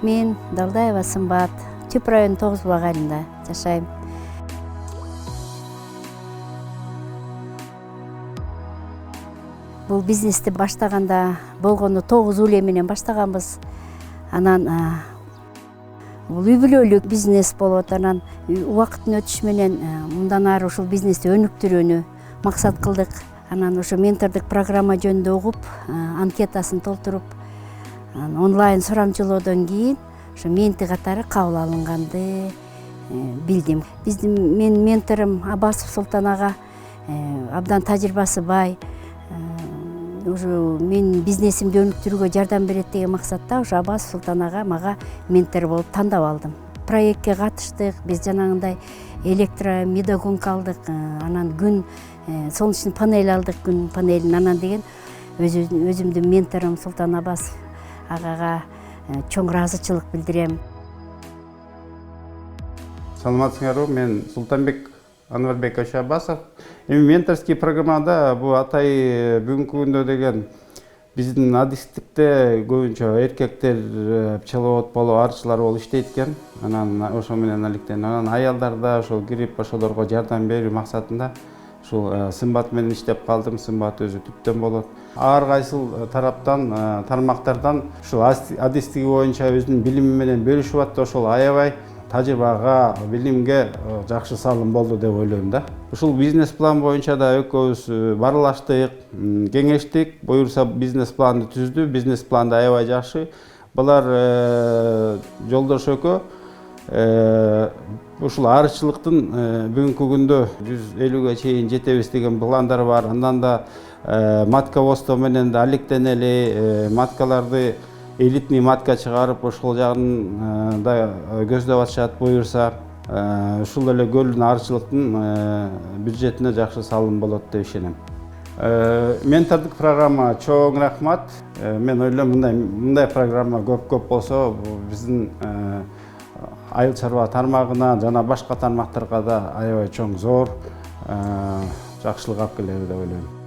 Мен Далдаева Сымбат, Түп району 9 Булак айылында жашайм. Бул бизнести баштаганда болгону 9 ууле менен баштаганбыз. Анан бул үй бүлөлүк бизнес болот. Анан убакыттын өтүшү менен мындан ары ушул бизнести өнүктүрүүнү максат кылдык. Анан ошо ментордук программа жөнүндө угуп, анкетасын толтуруп, онлайн сурамчылоодон кийин ошо менти катары кабыл алынганды билдим. Менин менторум Абасов Султан ага абдан тажрыйбасы бай. Уже мен бизнесимди өнүктүрүүгө жардам берет деген максатта ошо Абасов Султан ага мага ментор болуп тандап алдым. Проектке катыштык, биз жанагындай электромедогонка алдык, анан күн солнечный панель алдык, күн панелин. Анан деген өзүмдүн менторум Султан Абасов агага чоң ыраазычылык билдирем. Саламатсыңарбы, мен Султанбек Анварбекович Абасов. Эми менторский программада бул атай бүгүнкү күндө деген биздин адистикте көбүнчө эркектер пчеловод болуп, арчылар болуп иштейт экен. Анан ошо менен алектен анан аялдарда ошол кирип ошолорго жардам берүү максатында ушул Сымбат менен иштеп калдым. Сымбат өзү Түптөн болот. Ар кайсыл тараптан, тармактардан ушул адистиги боюнча өзүнүн билими менен бөлүшүп атты. Ошол аябай тажрыйбага, билимге жакшы салым болду деп ойлойм да. Ушул бизнес план боюнча да экөөбүз барлаштык, кеңештик, буюрса бизнес планды түздү. Бизнес план да аябай жакшы. Булар жолдош экөө ушул арчылыктын бүгүнкү күндө 150ге чейин жетебиз деген пландар бар. Андан да матководство менен да алектенели, маткаларды элитный матка чыгарып, ошол жагын да көздөп атышат. Буюрса ушул эле көлдүн арчылыктын бюджетине жакшы салым болот деп ишенем. Ментордук программа чоң рахмат. Мен ойлойм, мындай программа көп болсо биздин айыл чарба тармагына жана башка тармактарга да аябай чоң зор жакшылык алып келет деп ойлойм.